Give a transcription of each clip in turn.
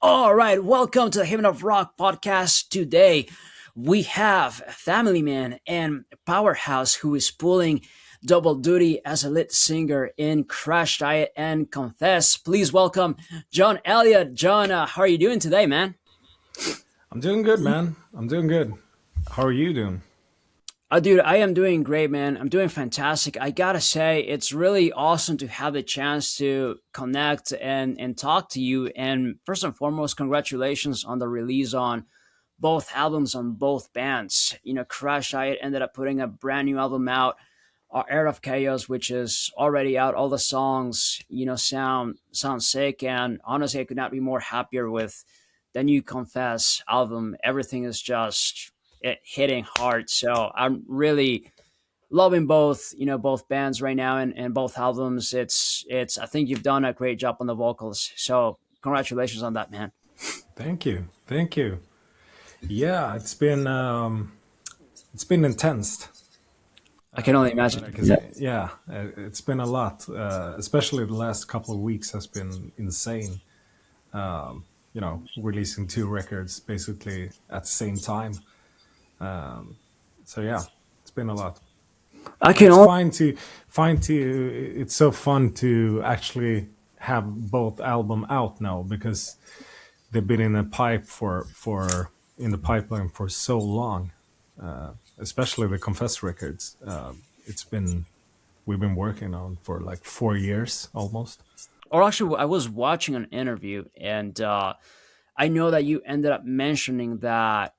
All right, welcome to the Heaven of Rock podcast. Today we have Family Man and Powerhouse who is pulling double duty as a lead singer in Crashdïet and Confess. Please welcome John Elliot. John, how are you doing today, man? I'm doing good, man. I'm doing good. How are you doing? Dude, I am doing great, man. I'm doing fantastic. I gotta say, it's really awesome to have the chance to connect and talk to you. And first and foremost, congratulations on the release on both albums on both bands. Crash Diet ended up putting a brand new album out, Era of Chaos, which is already out. All the songs, sound sick, and honestly, I could not be more happier with the new Confess album. Everything is just hitting hard. So I'm really loving both bands right now and both albums. It's I think you've done a great job on the vocals. So congratulations on that, man. Thank you. Thank you. Yeah, it's been intense. I can only That I imagine. can say. Yeah, it's been a lot. Especially the last couple of weeks has been insane. Releasing two records basically at the same time. So yeah, it's been a lot. I But can it's only fine to. It's so fun to actually have both album out now because they've been in the pipeline for so long. Especially the Confess records. It's been we've been working on for like 4 years almost. or actually I was watching an interview and I know that you ended up mentioning that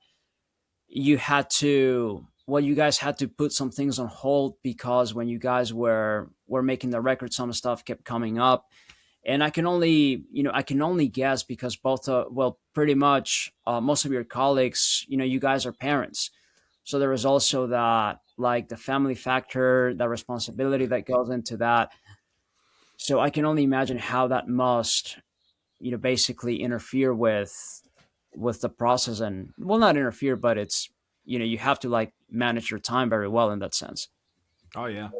you guys had to put some things on hold because when you guys were making the record, some stuff kept coming up. And I can only guess because both pretty much most of your colleagues, you guys are parents, so there is also that, like, the family factor, the responsibility that goes into that. So I can only imagine how that must, basically interfere with the process. And, well, not interfere, but it's, you have to, like, manage your time very well in that sense. Oh yeah,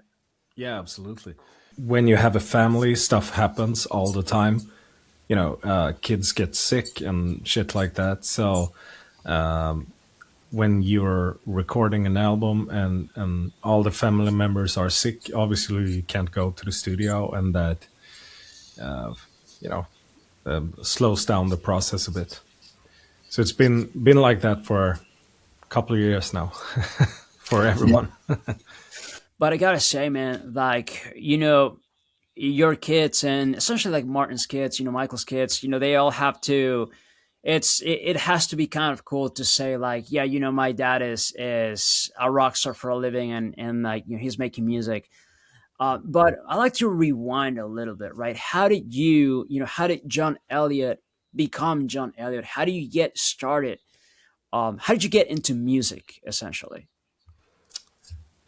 yeah, absolutely. When you have a family, stuff happens all the time. Kids get sick and shit like that. So when you're recording an album and all the family members are sick, obviously you can't go to the studio, and that uh, you know slows down the process a bit. So it's been like that for a couple of years now for everyone. But I gotta say, man, like, your kids and essentially like Martin's kids, Michael's kids, they all have to. It has to be kind of cool to say, like, yeah, my dad is a rock star for a living, and like, he's making music. But I like to rewind a little bit, right? How did John Elliot become John Elliot? How do you get started? How did you get into music, essentially?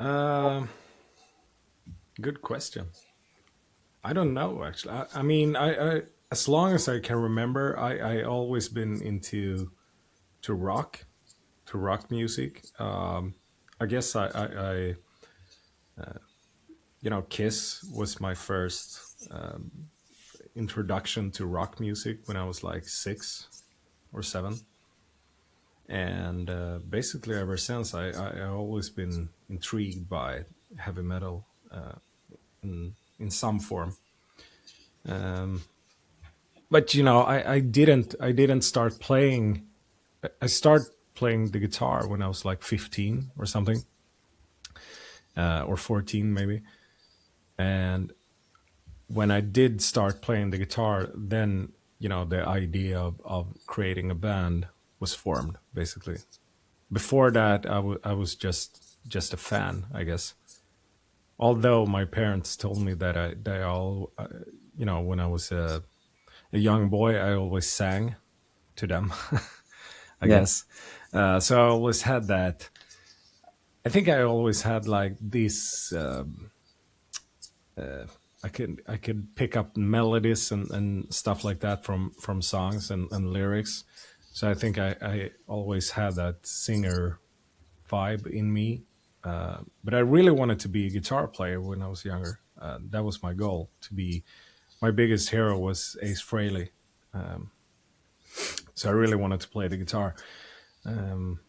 Um, Good question. I don't know actually. I mean, I as long as I can remember, I always been into to rock, to rock music. I guess Kiss was my first introduction to rock music when I was like 6 or 7, and basically ever since I always been intrigued by heavy metal in some form. Um, but I didn't start playing. I started playing the guitar when I was like 15 or something, or 14 maybe. And when I did start playing the guitar, then the idea of creating a band was formed. Basically, before that, I was just a fan, I guess. Although my parents told me that they all, when I was a young boy, I always sang to them. I Yeah. guess. So I always had that. I think I always had like this. I could pick up melodies and stuff like that from songs and lyrics. So I think I always had that singer vibe in me. But I really wanted to be a guitar player when I was younger. That was my goal. To be My biggest hero was Ace Frehley. Um, So I really wanted to play the guitar. Um,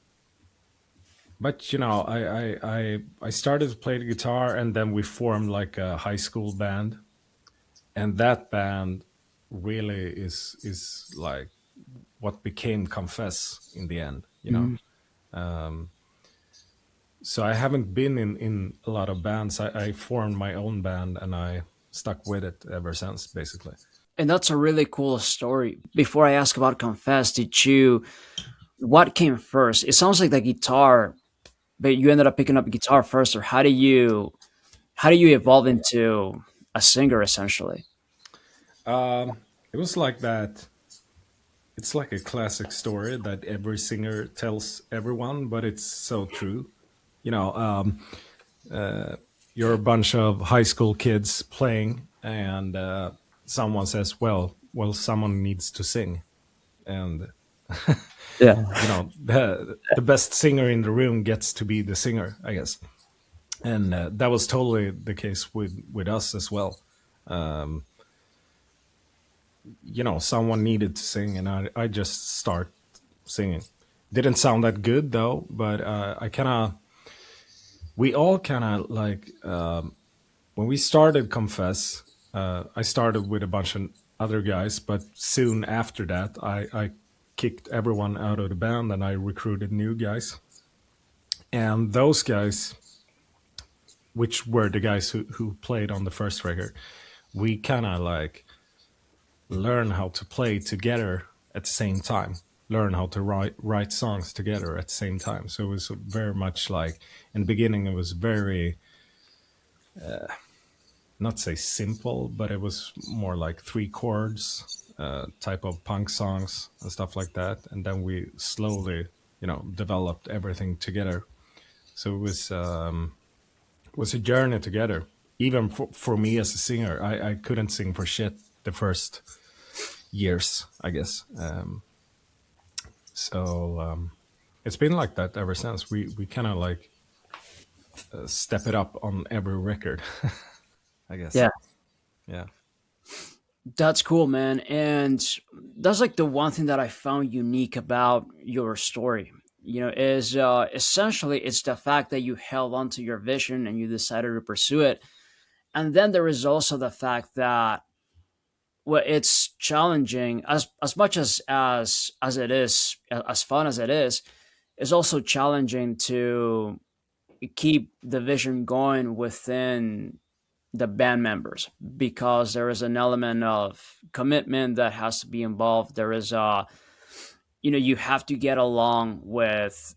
but I started to play the guitar, and then we formed like a high school band, and that band really is like what became Confess in the end. Mhm. So I haven't been in a lot of bands. I formed my own band, and I stuck with it ever since, basically. And that's a really cool story. Before I ask about Confess, did you what came first? It sounds like the guitar, but you ended up picking up guitar first, or how do you evolve into a singer essentially? It was like that. It's like a classic story that every singer tells everyone, but it's so true. You know, you're a bunch of high school kids playing, and someone says, "Well, someone needs to sing," and Yeah. the best singer in the room gets to be the singer, I guess. And that was totally the case with us as well. Um, Someone needed to sing, and I just start singing. Didn't sound that good though, but I kind of we all kind of like when we started Confess. I started with a bunch of other guys, but soon after that, I kicked everyone out of the band and I recruited new guys. And those guys, which were the guys who played on the first record, we kind of like learn how to play together at the same time, learn how to write songs together at the same time. So it was very much like in the beginning it was very not say simple, but it was more like three chords type of punk songs and stuff like that. And then we slowly, developed everything together. So it was a journey together. Even for me as a singer, I couldn't sing for shit the first years, I guess. So it's been like that ever since. We kind of like step it up on every record, I guess. Yeah. Yeah. That's cool, man. And that's like the one thing that I found unique about your story, is essentially it's the fact that you held on to your vision and you decided to pursue it. And then there is also the fact that, well, it's challenging as much as it is, as fun as it is. It's also challenging to keep the vision going within the band members, because there is an element of commitment that has to be involved. There is you have to get along with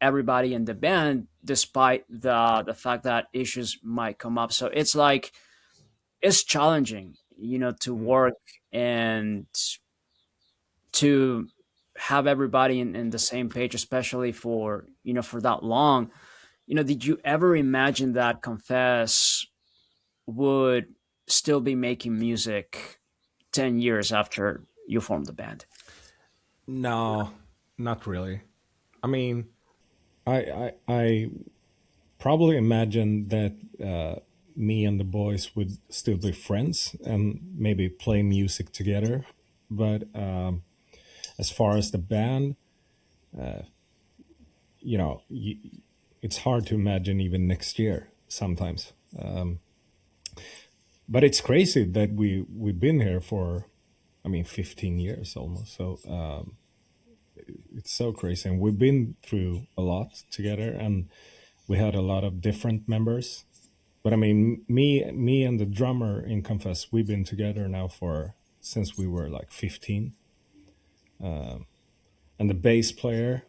everybody in the band despite the fact that issues might come up. So it's like it's challenging, to Mm. work and to have everybody in the same page, especially for for that long. Did you ever imagine that Confess would still be making music 10 years after you formed the band? No, not really. I mean, I probably imagined that me and the boys would still be friends and maybe play music together. But as far as the band, you know, y it's hard to imagine even next year sometimes. But it's crazy that we've been here for, I mean, 15 years almost. So it's so crazy, and we've been through a lot together, and we had a lot of different members. But I mean, me and the drummer in Confess, we've been together now for since we were like 15. And the bass player,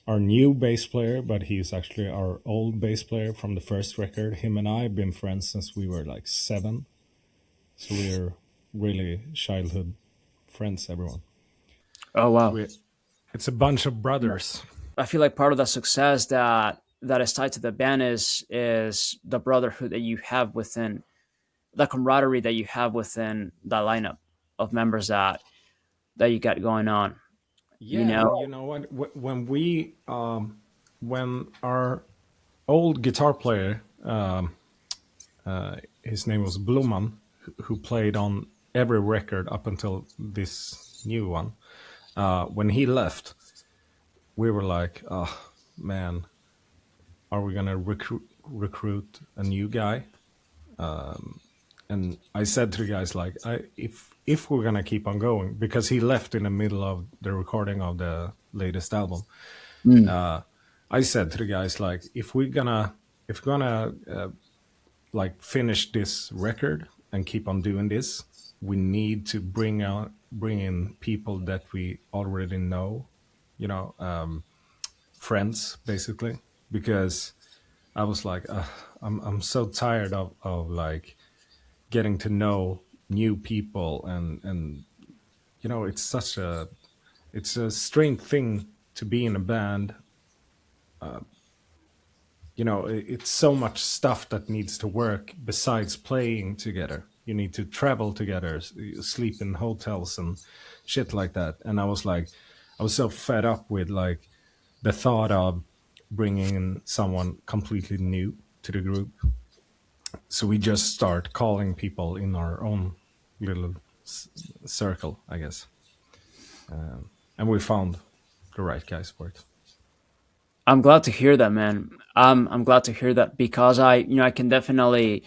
our new bass player, but he's actually our old bass player from the first record. Him and I have been friends since we were like 7. So we're really childhood friends, everyone. Oh wow. We, it's a bunch of brothers. I feel like part of the success that is tied to the band is the brotherhood that you have within, the camaraderie that you have within the lineup of members that you got going on. You Yeah, and know, you know what? When our old guitar player, his name was Bluman, who played on every record up until this new one. When he left, we were like, oh man, are we gonna recruit a new guy? And I said to the guys like, if we're gonna keep on going, because he left in the middle of the recording of the latest album. Mm. I said to the guys like, if we're gonna like finish this record and keep on doing this, we need to bring in people that we already know, you know, friends basically, because I was like, I'm so tired of like getting to know new people, and you know, it's a strange thing to be in a band. You know, it's so much stuff that needs to work besides playing together. You need to travel together, sleep in hotels and shit like that. And I was like, I was so fed up with like the thought of bringing in someone completely new to the group. So we just start calling people in our own little circle, I guess. And we found the right guys for it. I'm glad to hear that, man. I'm glad to hear that because I can definitely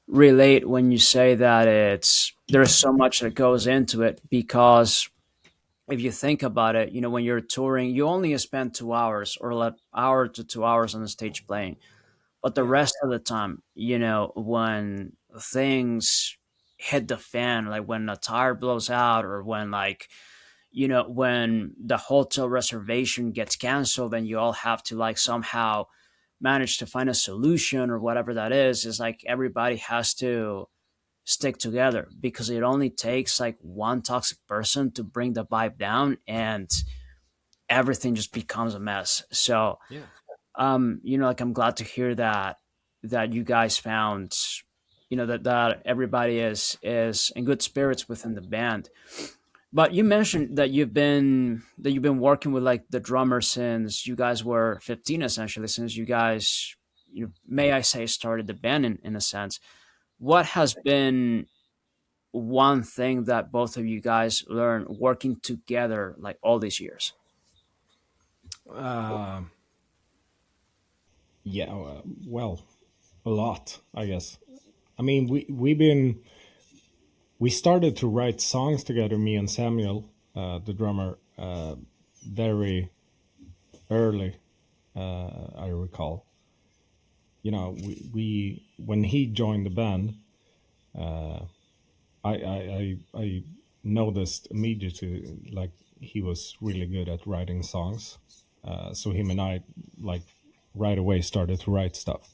relate when you say that there's so much that goes into it because if you think about it, when you're touring, you only spend 2 hours or like hour to 2 hours on the stage playing. But the Yeah. rest of the time, when things hit the fan, like when a tire blows out or when when the hotel reservation gets canceled and you all have to like somehow manage to find a solution or whatever that is like everybody has to stick together because it only takes like one toxic person to bring the vibe down and everything just becomes a mess. So Yeah. like I'm glad to hear that you guys found that everybody is in good spirits within the band. But you mentioned that you've been working with like the drummer since you guys were 15, essentially, since you guys, may I say, started the band in a sense. What has been one thing that both of you guys learned working together like all these years? Uh, yeah. Well, a lot, I guess. I mean, we started to write songs together, me and Samuel, the drummer, very early. I recall. You know, we when he joined the band, I noticed immediately like he was really good at writing songs. So him and I like right away started to write stuff.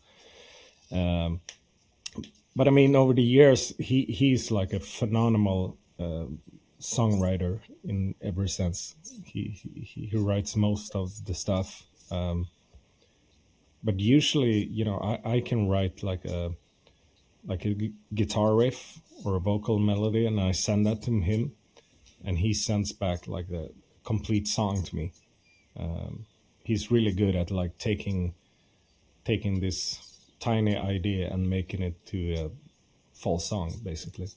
But I mean, over the years, he's like a phenomenal songwriter in every sense. He writes most of the stuff. But usually, you know, I can write like a guitar riff or a vocal melody, and I send that to him, and he sends back like the complete song to me. He's really good at like taking this tiny idea and making it to a full song, basically.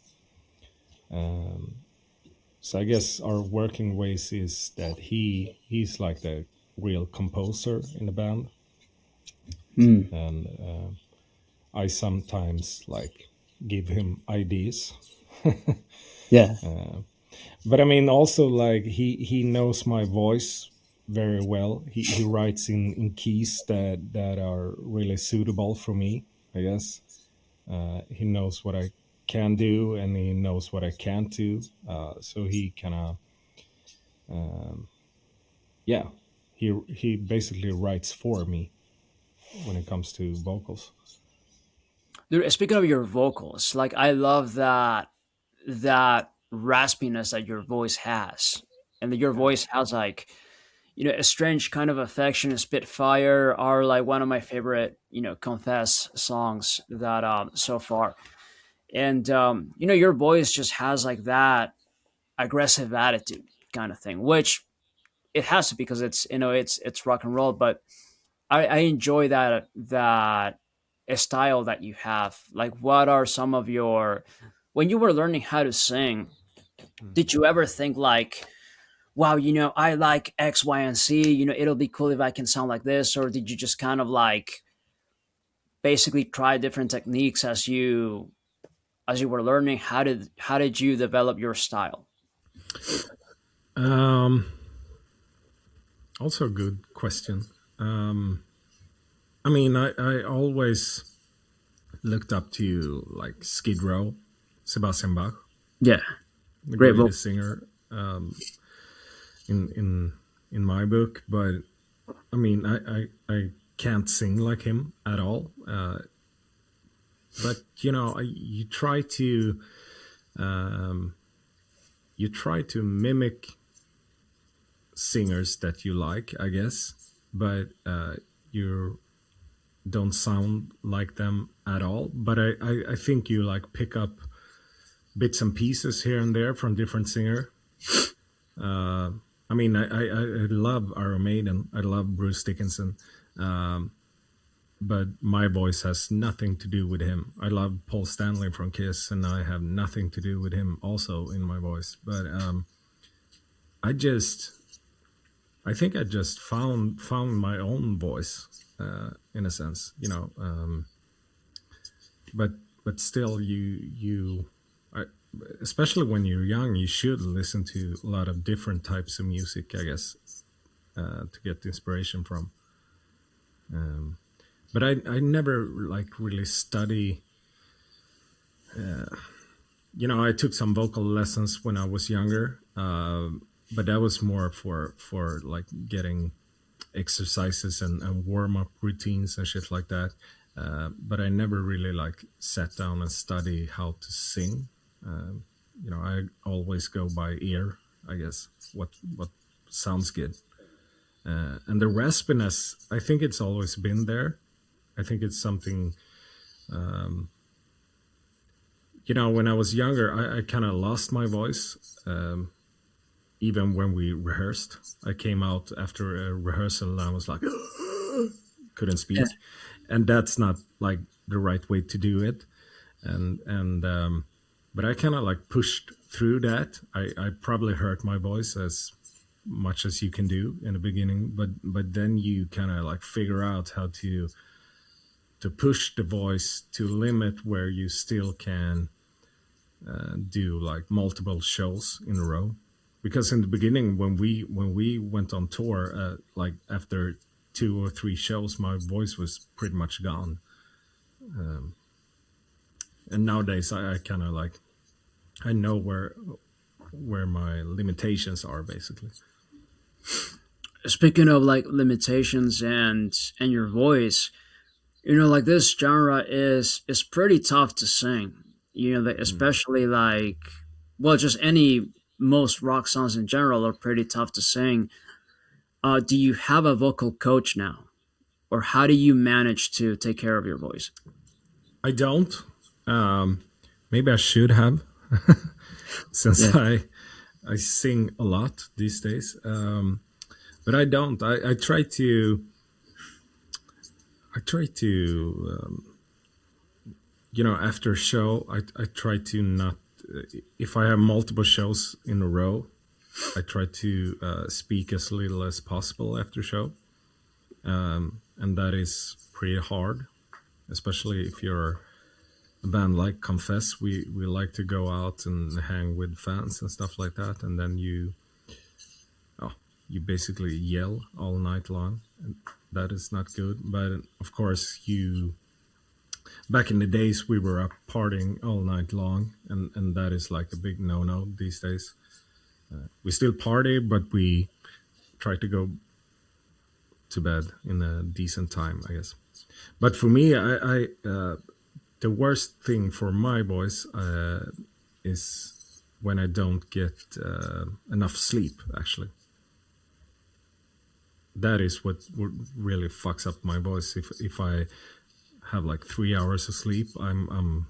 So I guess our working ways is that he's like the real composer in the band, Hmm. and I sometimes like give him ideas. Yeah. But I mean, also like he knows my voice very well. He writes in keys that are really suitable for me, I guess. He knows what I can do and he knows what I can't do. So he kind of, yeah, he basically writes for me when it comes to vocals. Dude, speaking of your vocals, like I love that raspiness that your voice has, and that your Yeah. voice has like a strange kind of affection. And Spitfire are like one of my favorite confess songs that so far, and your voice just has like that aggressive attitude kind of thing, which it has to because it's rock and roll, but I enjoy that style that you have. Like, what are some of your when you were learning how to sing? Mm. Did you ever think like, wow, I like X, Y, and Z, it'll be cool if I can sound like this? Or did you just kind of like basically try different techniques as you were learning? How did you develop your style? Um, Also a good question. Um, I mean, I always looked up to like Skid Row, Sebastian Bach, Yeah, the great vocal. greatest singer in my book. But I mean, I can't sing like him at all. But um, you try to mimic singers that you like, I guess, but you don't sound like them at all. But I think you like pick up bits and pieces here and there from different singer. Uh, I mean, I love Iron Maiden. I love Bruce Dickinson. Um, but my voice has nothing to do with him. I love Paul Stanley from Kiss, and I have nothing to do with him also in my voice. But I just, I think I just found my own voice in a sense, but still, I, especially when you're young, you should listen to a lot of different types of music, I guess, to get the inspiration from. Um, but I never like really study. I took some vocal lessons when I was younger, but that was more for like getting exercises and warm up routines and shit like that. But I never really like sat down and study how to sing. I always go by ear, I guess. What sounds good, and the raspiness. I think it's always been there. I think it's something. Um, when I was younger, I kind of lost my voice. Even when we rehearsed, I came out after a rehearsal and I was like, couldn't Yeah. speak, and that's not like the right way to do it. And but I kind of like pushed through that. I probably hurt my voice as much as you can do in the beginning, but then you kind of like figure out how to push the voice to limit where you still can do like multiple shows in a row. Because in the beginning, when we went on tour, like after 2 or 3 shows, my voice was pretty much gone. Um, and nowadays, I kind of like I know where my limitations are basically. Speaking of like limitations and your voice, like this genre is pretty tough to sing. Mm. Especially like, well, just any most rock songs in general are pretty tough to sing. Do you have a vocal coach now, or how do you manage to take care of your voice? I don't. Um, Maybe I should have, since Yeah, I sing a lot these days. But I don't. I try to after a show, I try to not. If I have multiple shows in a row, I try to speak as little as possible after show, and that is pretty hard, especially if you're a band like Confess. We like to go out and hang with fans and stuff like that, and then oh, you basically yell all night long, and that is not good. But of course, you back in the days we were up partying all night long, and that is like a big no these days. We still party, but we try to go to bed in a decent time, I guess. But for me, the worst thing for my voice is when I don't get enough sleep. Actually, that is what really fucks up my voice. If I have like 3 hours of sleep, I'm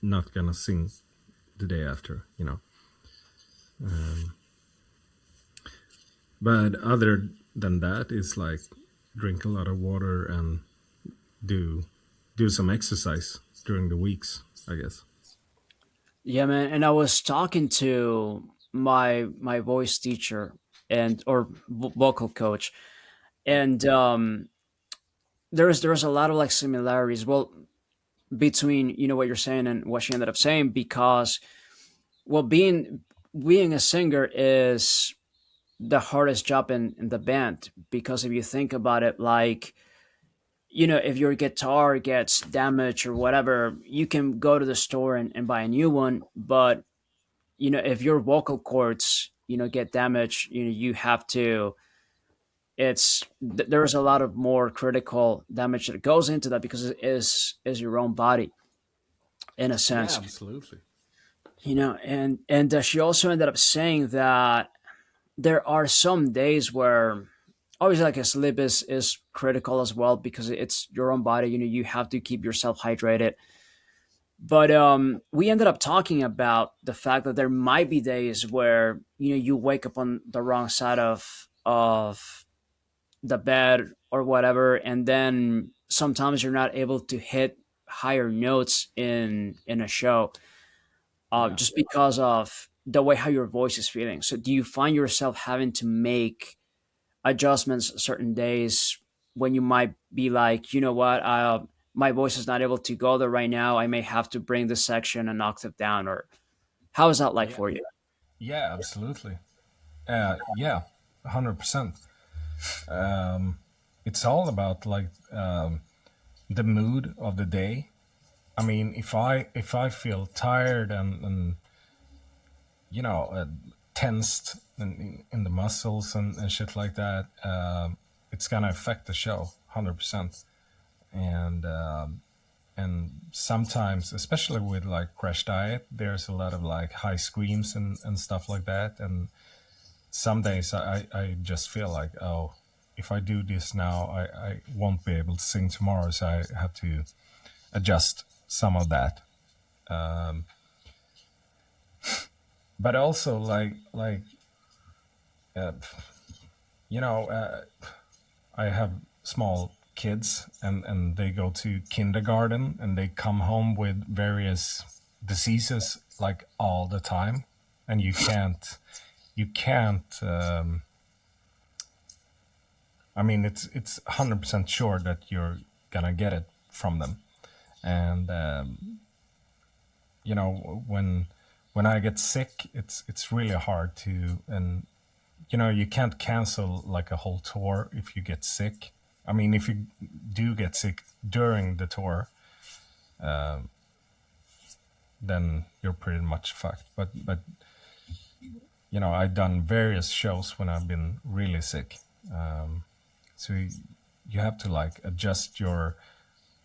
not gonna sing the day after. Um, but other than that, it's like drink a lot of water and do some exercise during the weeks, I guess. yeah, man. And I was talking to my voice teacher, and or vocal coach, and there's a lot of like similarities. Well, between what you're saying and what she ended up saying, because well, being a singer is the hardest job in the band, because if you think about it, like if your guitar gets damaged or whatever, you can go to the store and buy a new one. But if your vocal cords get damaged, you have to there's a lot of more critical damage that goes into that, because it is your own body in a Yeah, sense. absolutely. And she also ended up saying that there are some days where obviously like a sleep is critical as well, because it's your own body. You have to keep yourself hydrated. But we ended up talking about the fact that there might be days where you wake up on the wrong side of the bed or whatever, and then sometimes you're not able to hit higher notes in a show, Yeah. just because of the way how your voice is feeling. So do you find yourself having to make adjustments certain days when you might be like, what, my voice is not able to go there right now, I may have to bring this section an octave down? Or how is that like Yeah. for you? Yeah, absolutely. Yeah, 100%. It's all about like the mood of the day. I mean, if I feel tired and tensed in the muscles and shit like that, it's gonna affect the show 100%. And sometimes, especially with like Crashdïet, there's a lot of like high screams and stuff like that. And some days I just feel like, oh, if I do this now, I won't be able to sing tomorrow, so I have to adjust some of that. Um, but also uh, you know, uh, I have small kids, and they go to kindergarten, and they come home with various diseases like all the time, and you can't. I mean, it's 100% sure that you're gonna get it from them, and when I get sick, it's really hard to, and you can't cancel like a whole tour if you get sick. I mean, if you do get sick during the tour, uh, then you're pretty much fucked. But I've done various shows when I've been really sick. So you have to like adjust your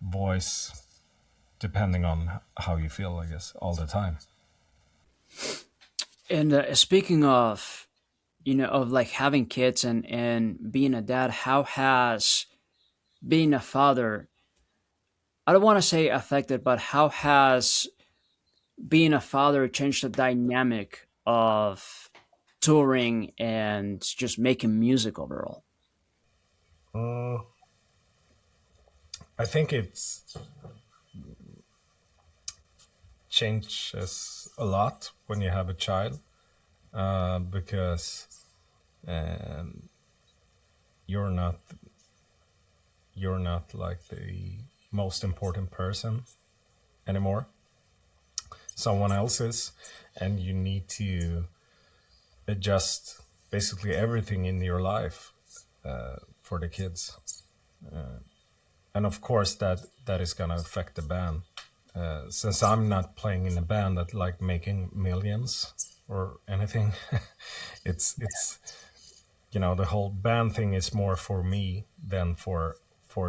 voice depending on how you feel, I guess, all the time. And speaking of of like having kids and being a dad, how has being a father, I don't want to say affected, but how has being a father changed the dynamic of touring and just making music overall? Uh, I think it's changes a lot when you have a child, because um, you're not you're not like the most important person anymore. Someone else is, and you need to adjust basically everything in your life for the kids. And of course, that is gonna affect the band. Since I'm not playing in a band that like making millions or anything, it's the whole band thing is more for me than for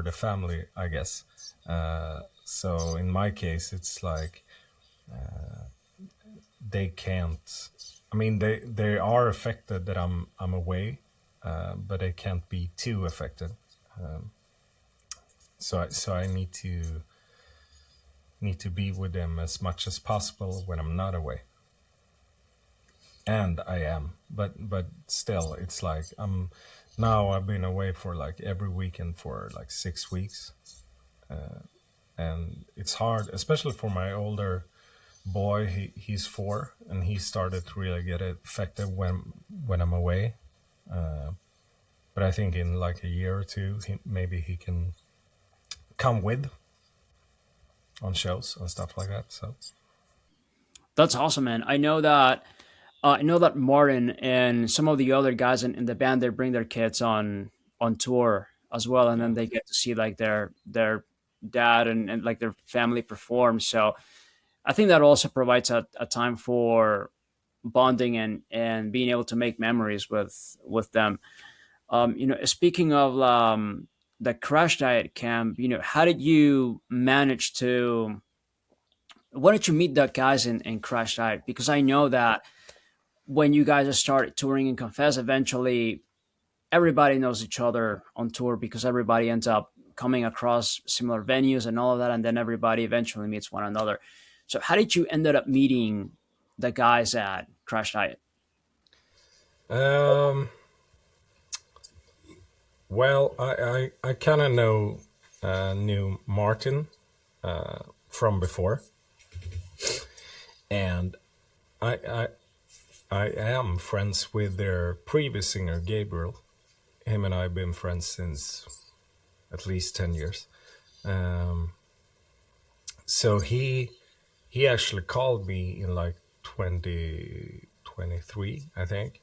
the family, I guess. So in my case, it's like they can't. I mean, they are affected that I'm away, but they can't be too affected. Um, so I need to be with them as much as possible when I'm not away, and I am. But still, it's like I've been away for like every weekend for like 6 weeks, and it's hard, especially for my older boy. He's 4, and he started to really get affected when I'm away. but I think in like a year or two, maybe he can come with on shows and stuff like that. So That's awesome, man. I know that Martin and some of the other guys in the band, they bring their kids on tour as well, and yeah, then they get to see like their dad and like their family perform. So I think that also provides a time for bonding and being able to make memories with them. Speaking of the Crash Diet camp, how did you manage to? Why did you meet the guys in Crash Diet? Because I know that when you guys start touring and Confess, eventually everybody knows each other on tour because everybody ends up coming across similar venues and all of that, and then everybody eventually meets one another. So, how did you ended up meeting the guys at Crash Diet? um, well, I kind of knew Martin from before, and I, I I am friends with their previous singer Gabriel. Him and I have been friends since at least 10 years. Um, so he actually called me in like 2023, I think,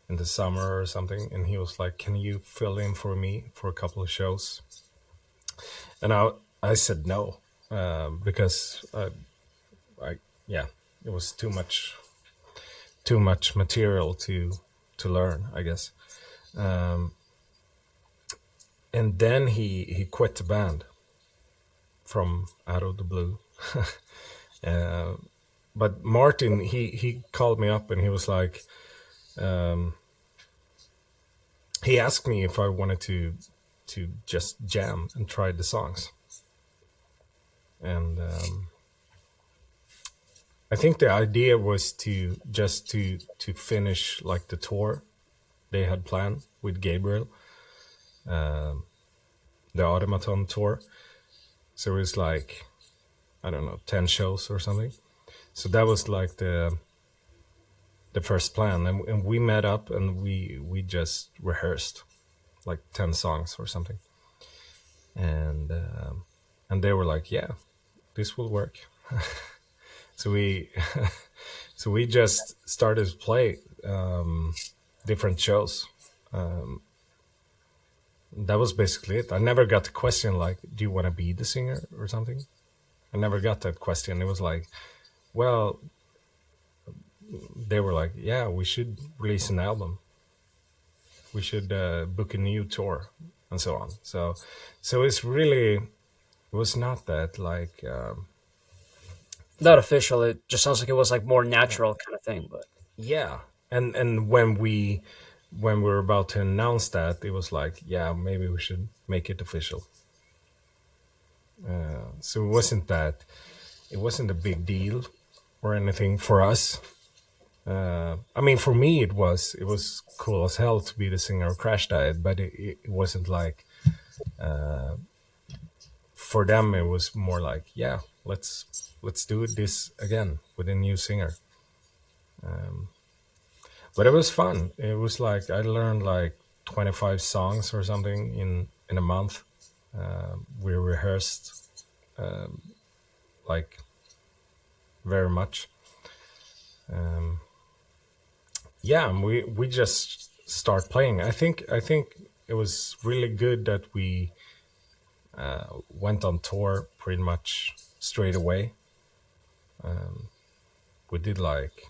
in the summer or something, and he was like, "Can you fill in for me for a couple of shows?" And I said no, because I yeah, it was too much material to learn, I guess. Um, and then he quit the band from out of the blue. uh, but Martin, he called me up and he was like, um, he asked me if I wanted to just jam and try the songs. And I think the idea was to finish like the tour they had planned with Gabriel, um, the Automaton tour. So it was like, I don't know, 10 shows or something. So that was like the first plan, and we met up and we just rehearsed like 10 songs or something, and they were like, yeah, this will work. So we so we just started to play different shows. um, that was basically it. I never got the question like, do you want to be the singer or something? I never got that question. It was like, well, they were like, yeah, we should release an album, we should book a new tour, and so on. So it's really, it was not that like Not official. It just sounds like it was like more natural kind of thing. But yeah. And when we were about to announce that, it was like, yeah, maybe we should make it official. So it wasn't a big deal or anything for us. I mean, for me, it was cool as hell to be the singer of Crash Diet, but it wasn't like, for them. It was more like, yeah, let's do this again with a new singer. But it was fun. It was like I learned like 25 songs or something in a month. We rehearsed like very much. Um, yeah, and we just start playing. I think it was really good that we went on tour pretty much straight away. We did like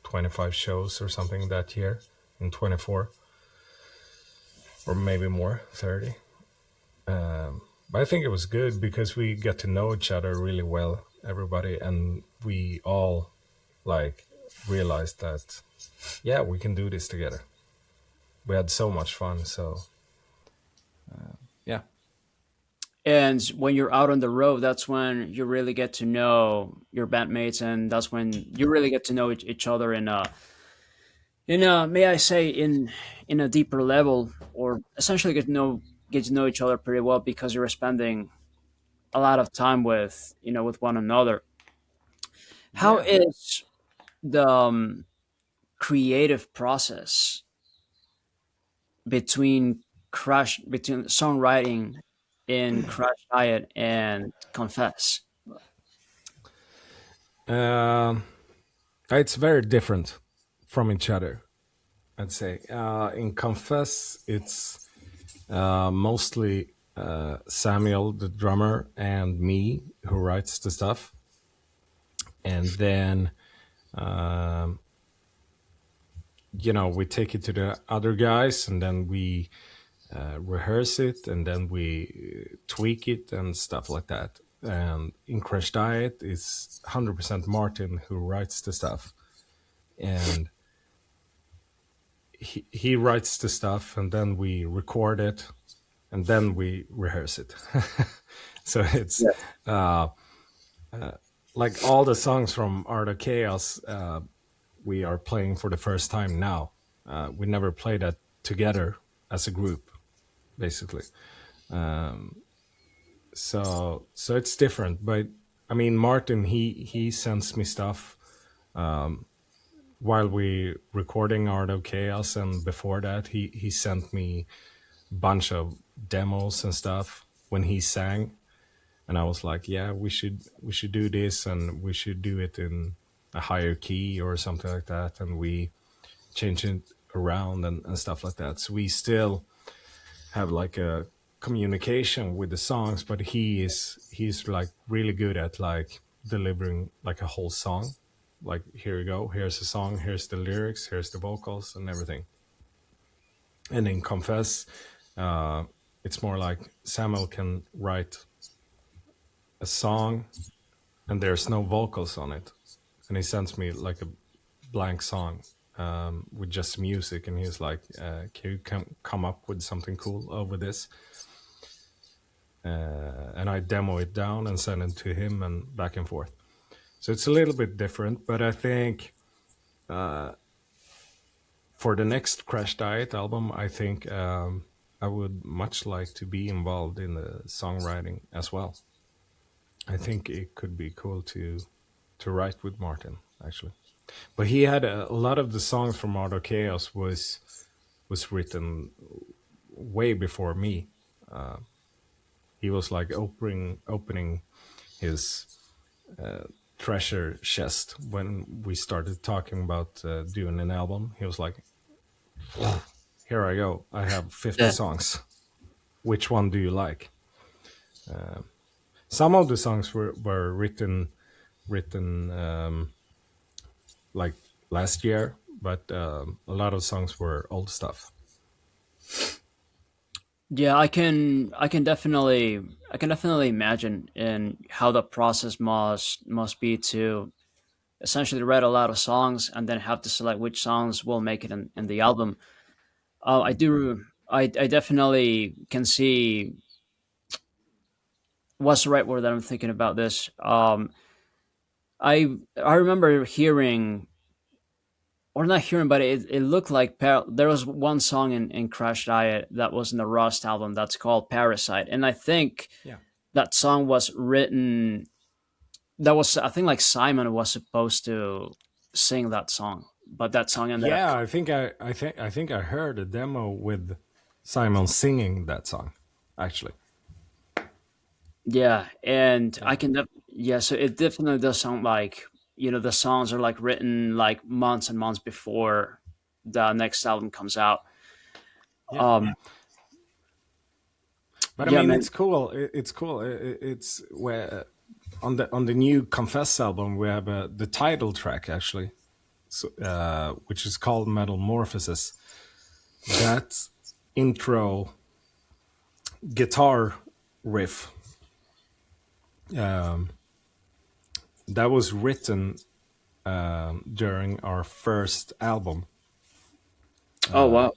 25 shows or something that year in 24, or maybe more, 30. But I think it was good because we got to know each other really well, everybody, and we all like realized that, yeah, we can do this together. We had so much fun. So yeah. and when you're out on the road, that's when you really get to know your bandmates, and that's when you really get to know each other in a may I say in a deeper level, or essentially get to know each other pretty well because you're spending a lot of time with one another. How Yeah. is the creative process? between songwriting in Crash Diet and Confess? Um it's very different from each other, I'd say. In Confess, it's mostly Samuel, the drummer, and me who writes the stuff. And then, um, we take it to the other guys, and then we rehearse it, and then we tweak it and stuff like that. And in Crash Diet, it's 100% Martin who writes the stuff. And he writes the stuff, and then we record it, and then we rehearse it. So it's Yeah. uh, like all the songs from Art of Chaos, we are playing for the first time now. We never played that together as a group, basically. So it's different. But I mean, Martin, he sends me stuff while we recording Art of Chaos, and before that, he sent me a bunch of demos and stuff when he sang, and I was like, yeah, we should do this, and we should do it in a higher key or something like that, and we change it around and stuff like that. So we still have like a communication with the songs, but he's like really good at like delivering like a whole song. Like, here you go, here's the song, here's the lyrics, here's the vocals and everything. And in Confess, it's more like Samuel can write a song and there's no vocals on it, and he sends me like a blank song with just music, and he's like, can you come up with something cool over this? And I demo it down and send it to him, and back and forth. So it's a little bit different, but I think for the next Crash Diet album, I think I would much like to be involved in the songwriting as well. I think it could be cool to write with Martin, actually. But he had a lot of the songs from Art of Chaos was written way before me. He was like opening his treasure chest when we started talking about doing an album. He was like, "Here I go. I have 50 Yeah. songs. Which one do you like?" Some of the songs were written like last year, but a lot of songs were old stuff. Yeah, I can definitely imagine in how the process must be to essentially write a lot of songs and then have to select which songs will make it in the album. I definitely can see what's the right word that I'm thinking about this. I remember hearing, or not hearing, but it looked like there was one song in Crash Diet that was in the Rust album that's called Parasite, and I think Yeah. that song was written. That was, I think, like Simon was supposed to sing that song, but that song ended up. Yeah, I think I heard a demo with Simon singing that song, actually. Yeah, and Yeah. yeah, so it definitely does sound like, the songs are like written like months and months before the next album comes out. Yeah. Um, But I yeah, mean, man. it's cool. It's cool. It's where on the new Confess album we have the title track, actually, so, which is called Metamorphosis. That intro guitar riff, um, that was written during our first album. Oh wow.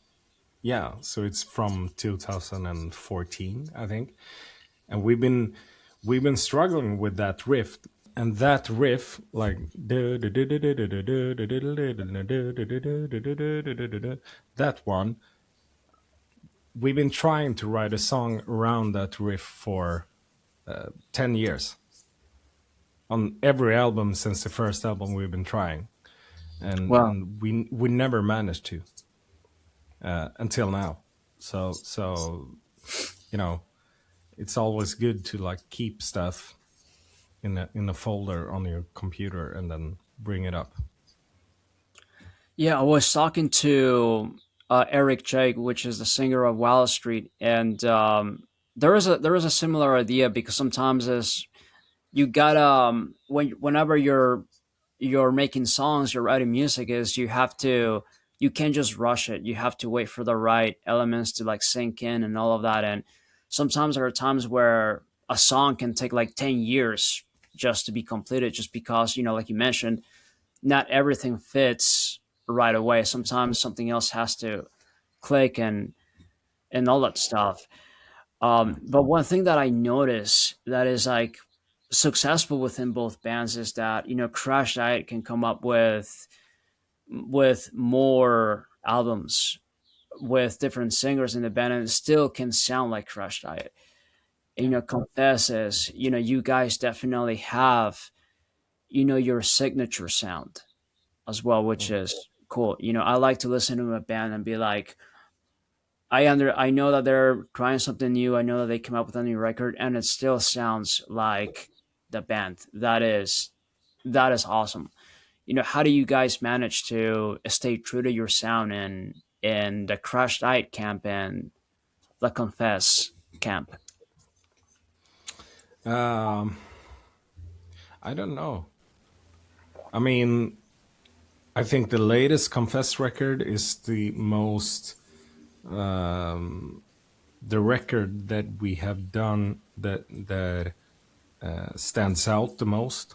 Yeah, so it's from 2014, I think, and we've been struggling with that riff, and that riff, like that one, we've been trying to write a song around that riff for 10 years. On every album since the first album, we've been trying, and Wow. we never managed to until now. So you know, it's always good to like keep stuff in a folder on your computer and then bring it up. Yeah, I was talking to Eric Jake, which is the singer of Wall Street, and there is a similar idea because sometimes as you got whenever you're making songs, you're writing music, is you can't just rush it. You have to wait for the right elements to like sink in and all of that. And sometimes there are times where a song can take like 10 years just to be completed, just because, like you mentioned, not everything fits right away. Sometimes something else has to click and all that stuff. Yeah. But one thing that I notice that is like successful within both bands is that Crash Diet can come up with more albums with different singers in the band, and it still can sound like Crash Diet. Yeah. Confesses, you guys definitely have your signature sound as well, which Mm. is cool. I like to listen to a band and be like, I know that they're trying something new. I know that they came up with a new record, and it still sounds like the band. That is awesome. How do you guys manage to stay true to your sound in the Crash Diet camp and the Confess camp? Um, I don't know. I mean, I think the latest Confess record is um, the record that we have done that stands out the most,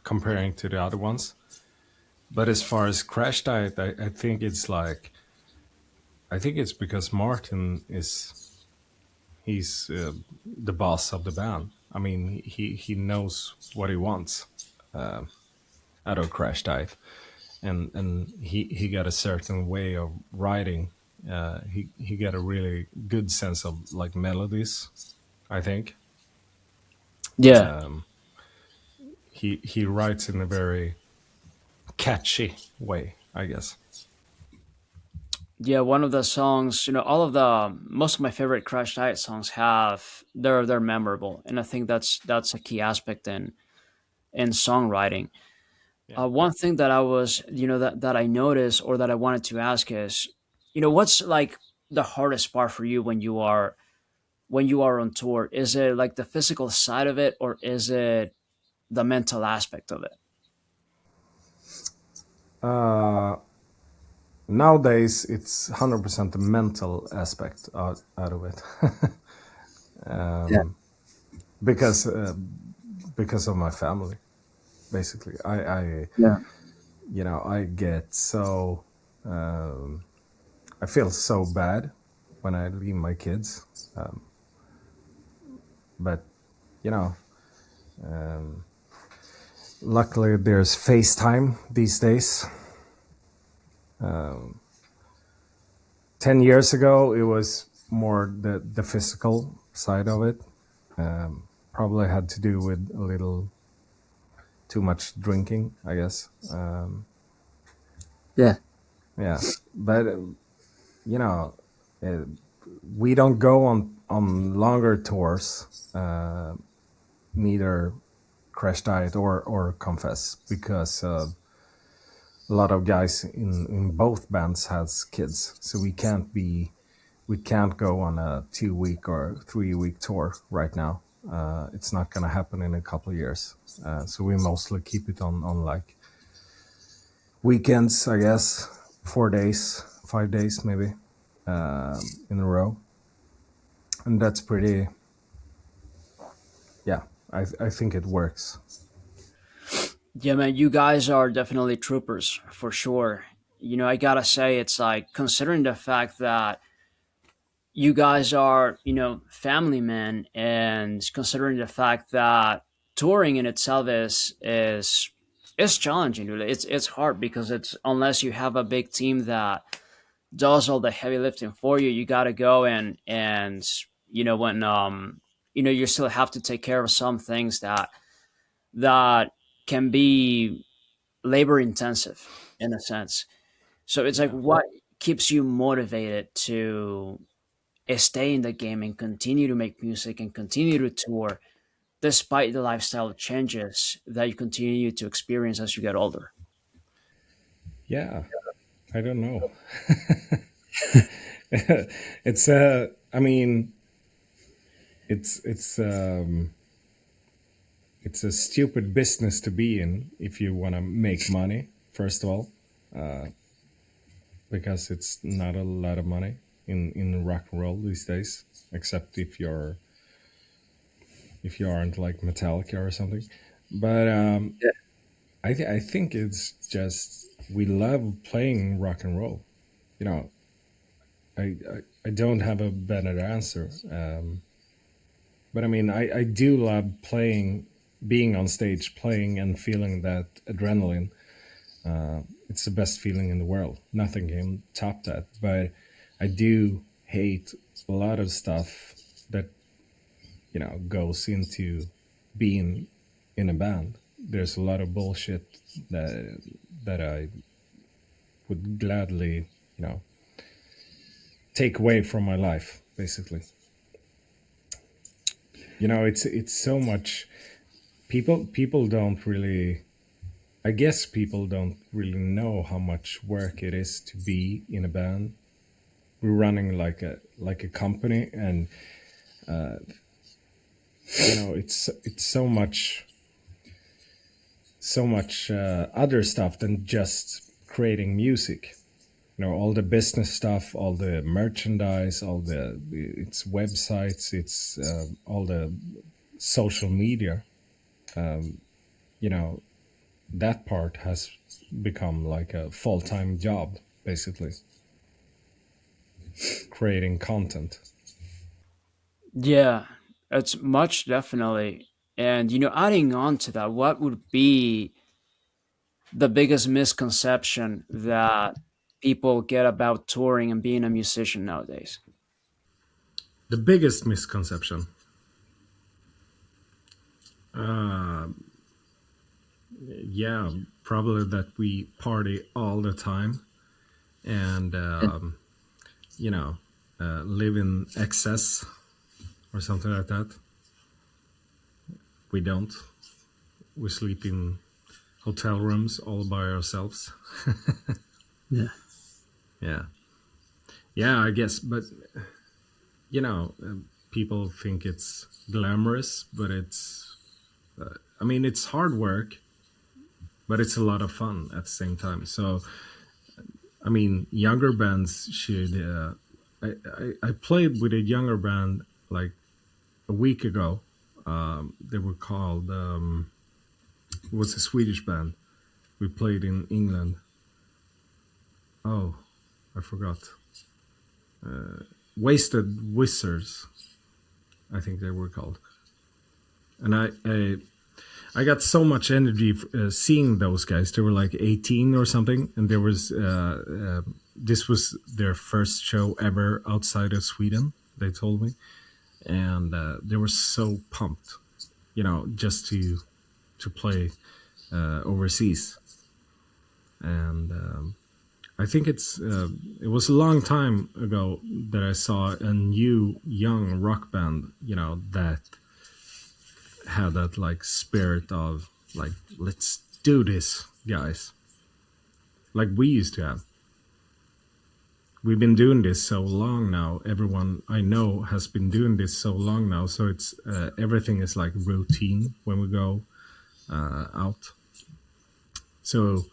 comparing to the other ones. But as far as Crash Diet, I think it's like I think it's because Martin is he's the boss of the band. I mean, he knows what he wants out of Crash Diet, and he got a certain way of writing. He got a really good sense of like melodies. I think Yeah. um, he writes in a very catchy way, I guess. Yeah, one of the songs, all of the most of my favorite Crash Diet songs they're memorable, and I think that's a key aspect in songwriting. Yeah. One thing that I was, that I noticed or that I wanted to ask is, what's like the hardest part for you when you are on tour? Is it like the physical side of it, or is it the mental aspect of it? Uh, Nowadays, it's 100% the mental aspect out of it. Yeah. um, because because of my family, basically. Yeah. I get so um, I feel so bad when I leave my kids, but you know, um, luckily there's FaceTime these days. 10 years ago, it was more the physical side of it. Probably had to do with a little too much drinking, I guess. Yeah. Yeah, but you know, uh, we don't go on longer tours, neither Crash Diet or Confess, because a lot of guys in both bands has kids, so we can't go on a 2 week or 3 week tour right now. It's not gonna happen in a couple of years. So we mostly keep it on like weekends, I guess, 4 days, 5 days maybe, in a row, and that's pretty. Yeah, I think it works. Yeah, man, you guys are definitely troopers for sure. I gotta say, it's like considering the fact that you guys are, family men, and considering the fact that touring in itself is challenging. Really. It's hard because it's unless you have a big team that does all the heavy lifting for you, you gotta go and when you still have to take care of some things that can be labor intensive in a sense. So it's like, Yeah. what keeps you motivated to stay in the game and continue to make music and continue to tour despite the lifestyle changes that you continue to experience as you get older? Yeah, I don't know. It's I mean, it's it's a stupid business to be in if you want to make money. First of all, because it's not a lot of money in rock and roll these days, except if you aren't like Metallica or something. But I think it's just we love playing rock and roll. You know, I don't have a better answer. But I mean, I do love playing, being on stage, playing and feeling that adrenaline. It's the best feeling in the world. Nothing can top that. But I do hate a lot of stuff that goes into being in a band. There's a lot of bullshit that I would gladly, take away from my life. Basically, it's so much. People don't really. I guess people don't really know how much work it is to be in a band. We're running like a company, and it's so much other stuff than just creating music. All the business stuff, all the merchandise, all the it's websites, it's all the social media. You know, that part has become like a full-time job, basically, creating content. Yeah, it's much definitely. And adding on to that, what would be the biggest misconception that people get about touring and being a musician nowadays? The biggest misconception, uh, yeah, probably that we party all the time and you know live in excess or something like that. We don't. We sleep in hotel rooms all by ourselves. Yeah. Yeah, yeah, I guess. But people think it's glamorous, but I mean, it's hard work, but it's a lot of fun at the same time. So, I mean, younger bands should. I played with a younger band like a week ago. They were called. It was a Swedish band. We played in England. Oh, I forgot. Wasted Wizards, I think they were called. And I got so much energy seeing those guys. They were like 18 or something, and there was this was their first show ever outside of Sweden. They told me, and they were so pumped, just to play overseas. And I think it was a long time ago that I saw a new young rock band, that had that like spirit of like, let's do this, guys, like we used to have. We've been doing this so long now. Everyone I know has been doing this so long now, so it's everything is like routine when we go out. So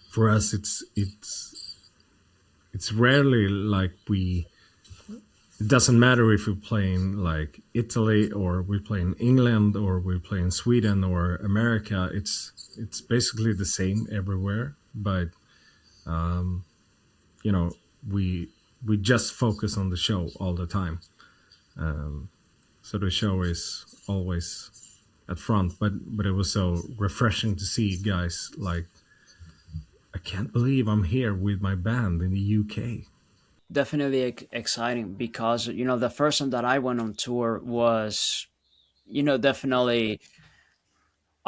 for us, it's rarely like it doesn't matter if we're playing like Italy or we're playing England or we're playing Sweden or America. It's basically the same everywhere, but you know we just focus on the show all the time. So the show is always at front, but it was so refreshing to see guys like, I can't believe I'm here with my band in the UK. Definitely exciting because the first time that I went on tour was definitely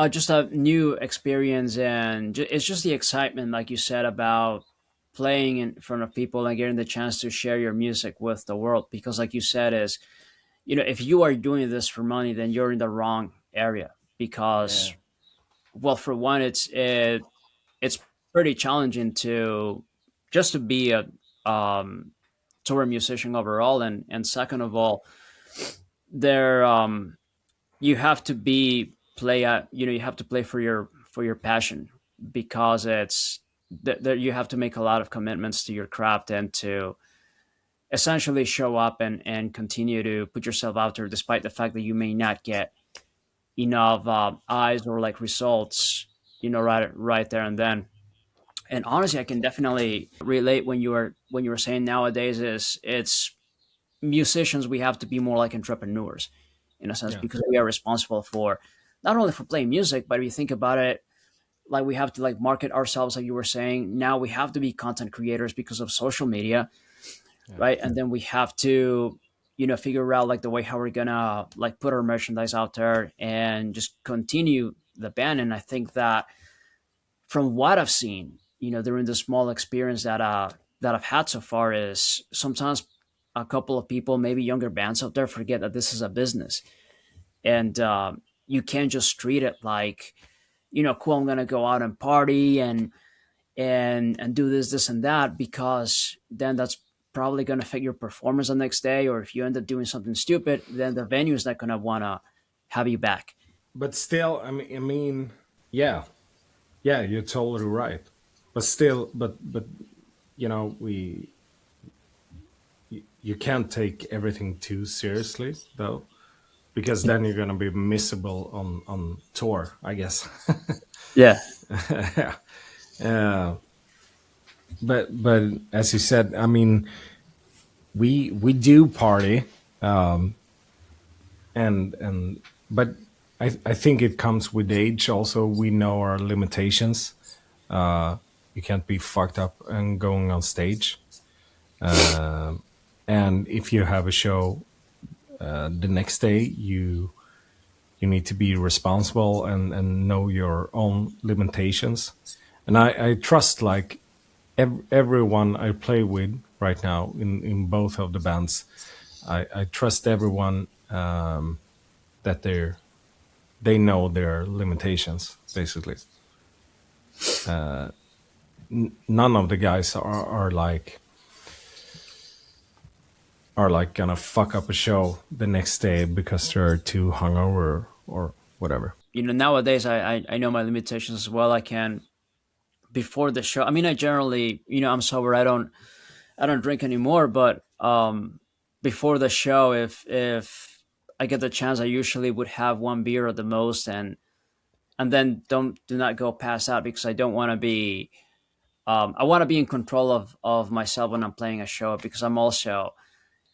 just a new experience, and it's just the excitement, like you said, about playing in front of people and getting the chance to share your music with the world. Because, like you said, is if you are doing this for money, then you're in the wrong area. Yeah. Because, well, for one, it's pretty challenging to just to be a tour musician overall, and second of all, there you have to be play at you have to play for your passion, because it's that you have to make a lot of commitments to your craft and to essentially show up and continue to put yourself out there despite the fact that you may not get enough eyes or like results right there and then. And honestly, I can definitely relate when you were saying nowadays is it's musicians, we have to be more like entrepreneurs in a sense, Yeah. because we are responsible for not only for playing music, but if you think about it, like we have to like market ourselves, like you were saying. Now we have to be content creators because of social media, Yeah. right? And then we have to figure out like the way how we're gonna like put our merchandise out there and just continue the band. And I think that from what I've seen, during the small experience that I've had so far, is sometimes a couple of people, maybe younger bands out there, forget that this is a business, and you can't just treat it like, cool, I'm gonna go out and party and do this and that, because then that's probably gonna affect your performance the next day. Or if you end up doing something stupid, then the venue is not gonna wanna have you back. But still, I mean, yeah, yeah, you're totally right. But still, but we you can't take everything too seriously though, because then you're gonna be miserable on tour, I guess. Yeah. Yeah. Uh, but as you said, I mean, we do party, and but I think it comes with age. Also, we know our limitations. You can't be fucked up and going on stage. And if you have a show the next day, you need to be responsible and know your own limitations. And I trust like everyone I play with right now in both of the bands. I trust everyone that they know their limitations basically. None of the guys are like gonna fuck up a show the next day because they're too hungover or whatever. Nowadays I know my limitations as well. I can, before the show, I mean, I generally, I'm sober, I don't drink anymore, but before the show, if I get the chance, I usually would have one beer at the most, and then do not go pass out, because I don't want to be I want to be in control of myself when I'm playing a show, because I'm also,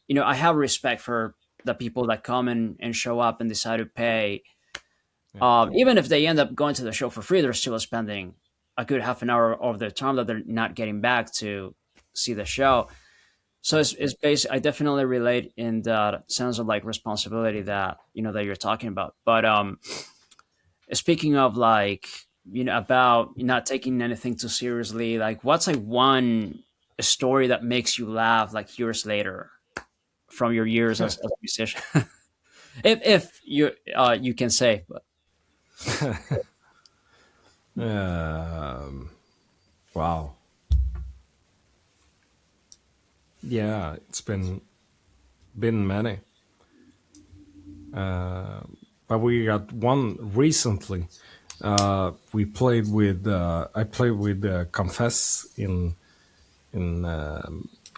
I have respect for the people that come and show up and decide to pay. Yeah. Even if they end up going to the show for free, they're still spending a good half an hour of their time that they're not getting back to see the show. So it's basic. I definitely relate in the sense of like responsibility that that you're talking about. But speaking of like about not taking anything too seriously, like what's like one story that makes you laugh like years later from your years as a musician? if you can say, but Um, wow. Yeah, it's been many. But we got one recently. We played with I played with Confess in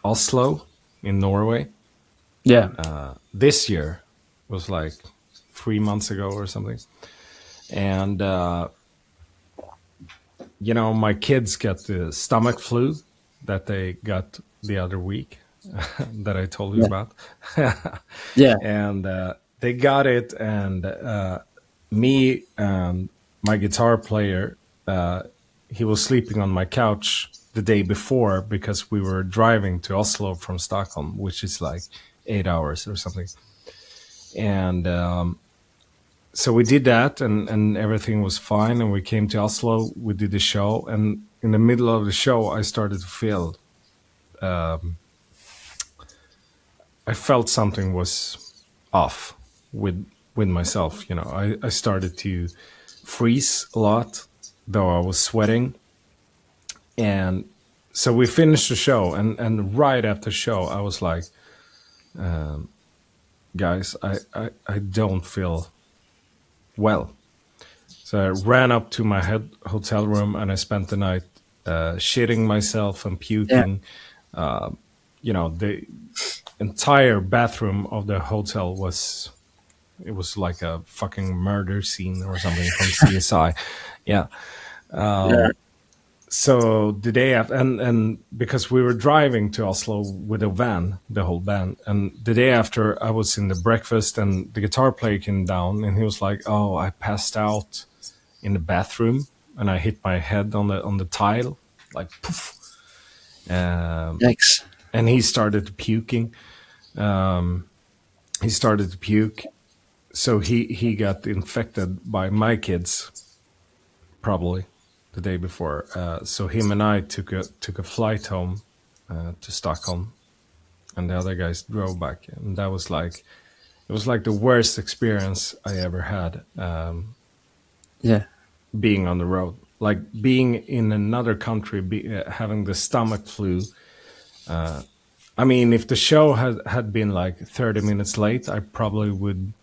Oslo in Norway. yeah, This year was like 3 months ago or something, and my kids got the stomach flu that they got the other week that I told you yeah, about. yeah, And they got it, and me and my guitar player, he was sleeping on my couch the day before because we were driving to Oslo from Stockholm, which is like 8 hours or something. And so we did that, and everything was fine, and we came to Oslo, we did the show, and in the middle of the show, I started to feel. I felt something was off with myself. I started to freeze a lot, though I was sweating. And so we finished the show, and right after the show, I was like, guys, I don't feel well. So I ran up to my hotel room, and I spent the night shitting myself and Yeah. puking. The entire bathroom of the hotel was like a fucking murder scene or something from CSI. Yeah. Yeah. So the day after, and because we were driving to Oslo with a van, the whole band, and the day after, I was in the breakfast, and the guitar player came down, and he was like, "Oh, I passed out in the bathroom, and I hit my head on the tile, like poof." Thanks. And he started puking. He started to puke, so he got infected by my kids, probably the day before. So him and I took a flight home to Stockholm, and the other guys drove back. And that was like, it was like the worst experience I ever had, Yeah. being on the road, like being in another country, having the stomach flu. I mean, if the show had been like 30 minutes late, I probably would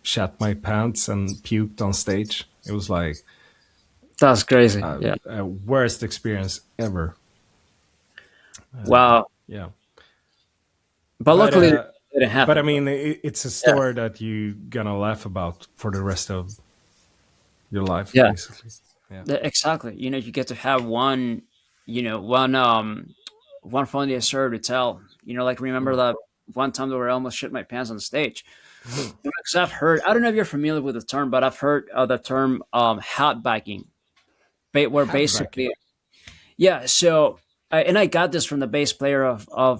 shat my pants and puked on stage. It was like That's crazy. Yeah. a worst experience ever. Wow. Yeah. But But luckily, it didn't but I happen. mean, it's a Yeah. story that you gonna laugh about for the rest of your life, Yeah. basically. Yeah. Exactly. You get to have one, one funny story to tell. Like remember Mm. that one time that where I almost shit my pants on stage. Because I've heard, I don't know if you're familiar with the term, but I've heard the term hat bagging, where Hat backing. basically, yeah. So, and I got this from the bass player of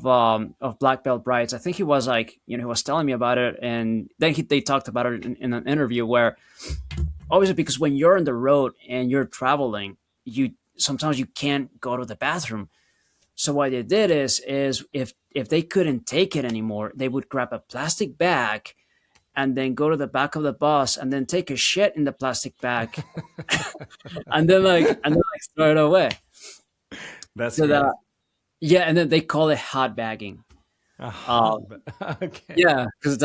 Black Belt Brides. I think he was like, he was telling me about it, and then they talked about it in an interview where obviously because when you're on the road and you're traveling, you sometimes you can't go to the bathroom. So what they did is if they couldn't take it anymore, they would grab a plastic bag and then go to the back of the bus and then take a shit in the plastic bag and then throw it away. That's So great. that yeah, and then they call it hot bagging. A hot. Um, Okay. yeah, because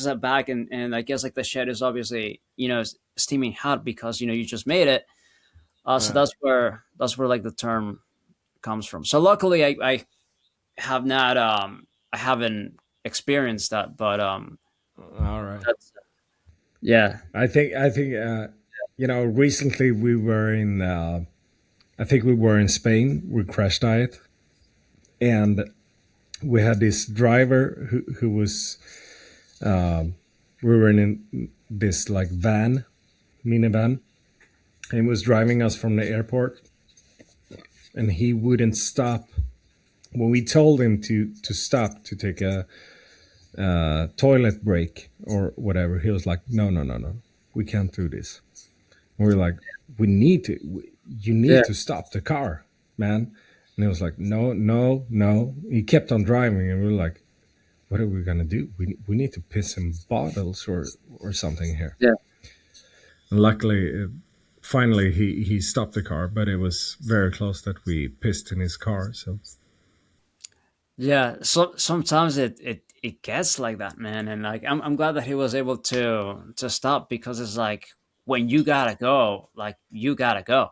that bag and I guess like the shit is obviously steaming hot because you just made it. So Uh, that's where like the term comes from. So luckily I have not I haven't experienced that, but all right. that's yeah. Recently we were in. I think we were in Spain with Crashdïet, and we had this driver who was. We were in this like minivan, and he was driving us from the airport, and he wouldn't stop. When we told him to stop to take a toilet break or whatever, he was like, "No, no, no, no, we can't do this." And we were like, "We need to. You Yeah. need to stop the car, man." And he was like, "No, no, no." He kept on driving, and we were like, "What are we gonna do? We need to piss in bottles or something here." Yeah. And luckily, finally, he stopped the car, but it was very close that we pissed in his car. So Yeah. So sometimes it gets like that, man. And like I'm glad that he was able to stop because it's like when you gotta go, like you gotta go.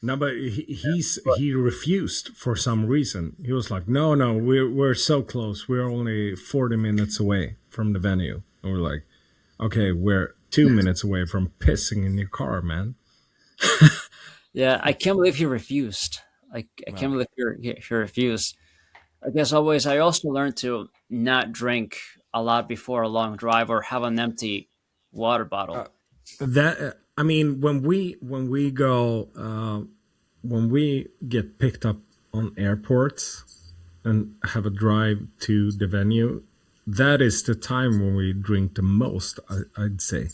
no, but he refused for some reason. He was like, "No, no, we're so close. We're only 40 minutes away from the venue." And we're like, "Okay, we're 2 minutes away from pissing in your car, man." Yeah, I can't believe he refused. Like I can't Well, believe he refused. I guess always I also learned to not drink a lot before a long drive or have an empty water bottle. that I mean, when we get picked up on airports and have a drive to the venue, that is the time when we drink the most. I'd say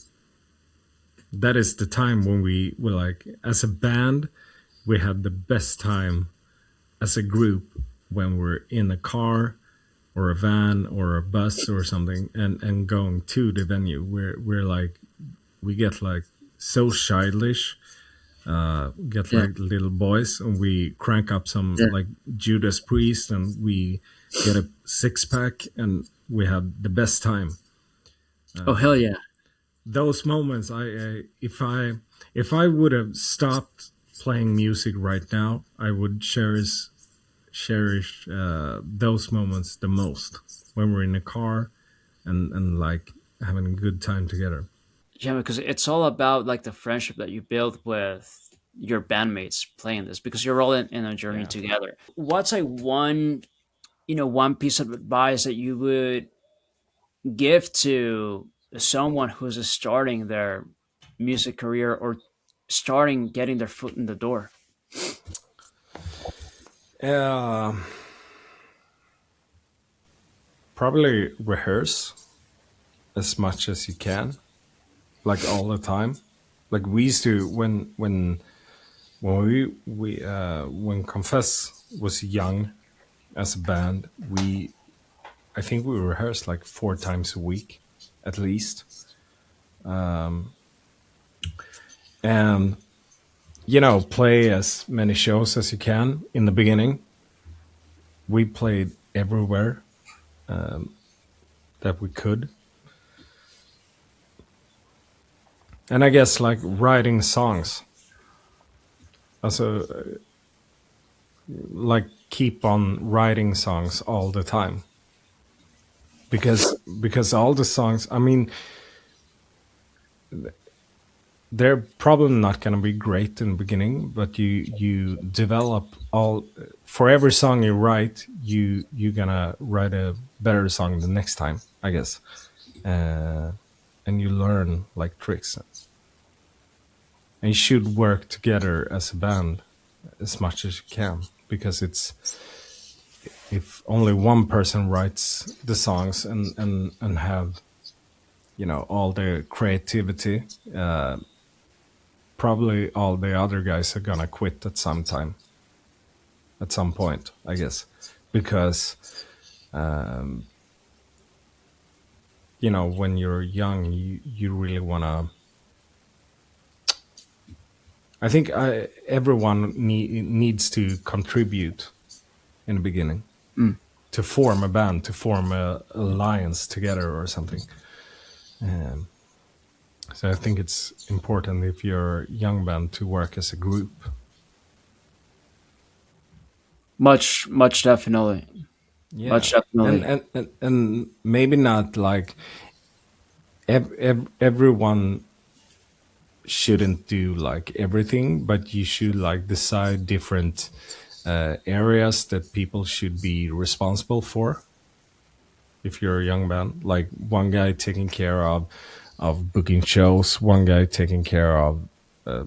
that is the time when we were like, as a band, we had the best time as a group when we're in a car or a van or a bus or something, and going to the venue. We're like, we get like so childish, get Yeah, like little boys, and we crank up some yeah. like Judas Priest, and we get a six pack, and we have the best time. Oh hell yeah. Those moments, if I would have stopped playing music right now, I would cherish those moments the most, when we're in a car and like having a good time together. Yeah, because it's all about like the friendship that you build with your bandmates playing this, because you're all in a journey Yeah. together. What's like one, one piece of advice that you would give to someone who's starting their music career, or starting getting their foot in the door? uh, Probably rehearse as much as you can, like all the time. Like we used to, when when Confess was young as a band, we I think we rehearsed like 4 times a week at least. And play as many shows as you can. In the beginning, we played everywhere that we could. And I guess like writing songs, also, like keep on writing songs all the time, because all the songs, I mean, they're probably not going to be great in the beginning, but you develop all, for every song you write, you're gonna write a better song the next time, I guess. And you learn like tricks, and you should work together as a band as much as you can, because it's, if only one person writes the songs and have all the creativity, probably all the other guys are gonna quit at some time, at some point, I guess, because when you're young, you really wanna. I think everyone needs to contribute in the beginning, Mm. to form a band, to form a alliance together or something. Um, so I think it's important, if you're a young band, to work as a group. Much definitely. Yeah, Much definitely. and maybe not like everyone shouldn't do like everything, but you should like decide different areas that people should be responsible for. If you're a young band, like one guy taking care of booking shows, one guy taking care of uh,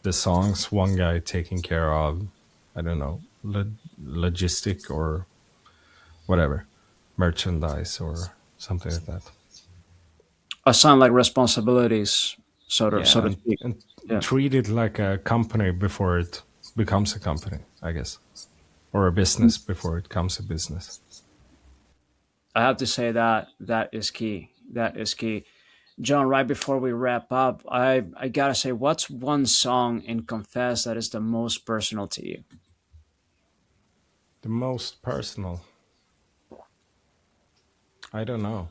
the songs, one guy taking care of, I don't know, logistic or whatever, merchandise or something like that. Assign like responsibilities, so Yeah, to speak. and Yeah. treat it like a company before it becomes a company, I guess, or a business before it becomes a business. I have to say that that is key. That is key. John, right before we wrap up, I gotta say, what's one song in Confess that is the most personal to you? The most personal, I don't know.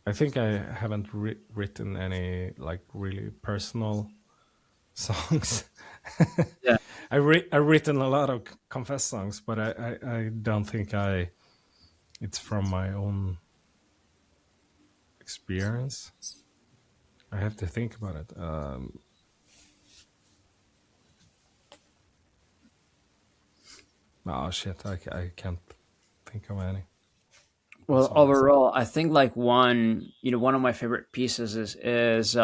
I think I haven't written any like really personal songs. Yeah. I've written a lot of Confess songs, but I don't think it's from my own experience. I have to think about it. Oh shit, I can't think of any Well, songs. overall, I think like one of my favorite pieces is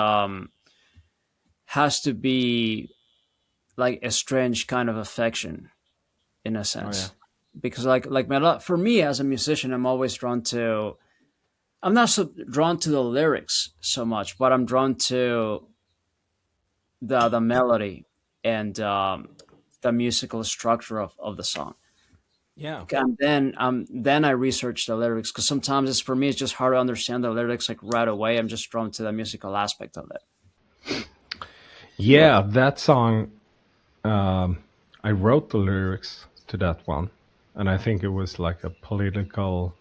has to be like a strange kind of affection, in a Oh yeah. sense, because for me as a musician, I'm always drawn to. I'm not so drawn to the lyrics so much, but I'm drawn to the melody, and the musical structure of the song. Yeah. And then I research the lyrics, because sometimes it's for me it's just hard to understand the lyrics like right away. I'm just drawn to the musical aspect of it. Yeah, that song, I wrote the lyrics to that one, and I think it was like a political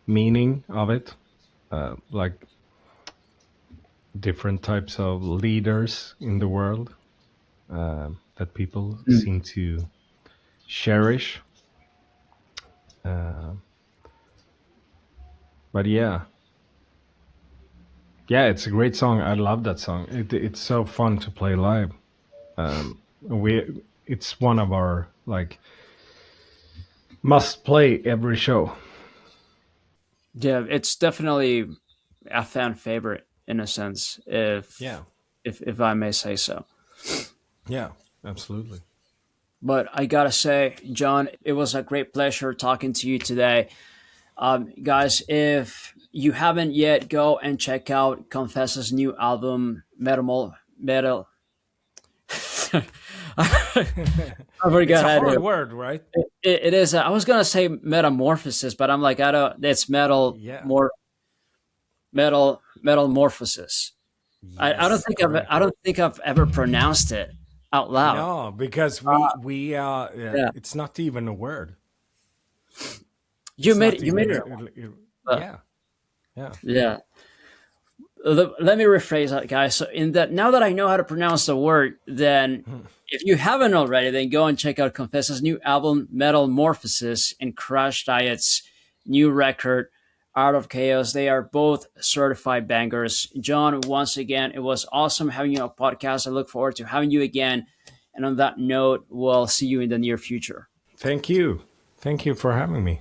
meaning of it, like different types of leaders in the world that people seem to cherish. Uh, but yeah, it's a great song. I love that song. It's so fun to play live. We it's one of our like must play every show. Yeah, it's definitely a fan favorite in a sense, Yeah, if I may say so. yeah, absolutely. But I gotta say, John, it was a great pleasure talking to you today. Guys, if you haven't yet, go and check out Confess's new album, Metal. I It's forgot a how hard to. word, right? It is. I was gonna say metamorphosis, but I'm like, I don't. It's Yeah. metamorphosis. I don't Yes, think correct. I don't think I've ever pronounced it out loud. No, because we Yeah, it's not even a word. you It's made not it. You made even it. Uh, yeah. Yeah. yeah. Let me rephrase that, guys. So, in that, now that I know how to pronounce the word, then if you haven't already, then go and check out Confess's new album, Metamorphosis, and Crashdïet's new record, Art of Chaos. They are both certified bangers. John, once again, it was awesome having you on a podcast. I look forward to having you again. And on that note, we'll see you in the near future. Thank you. Thank you for having me.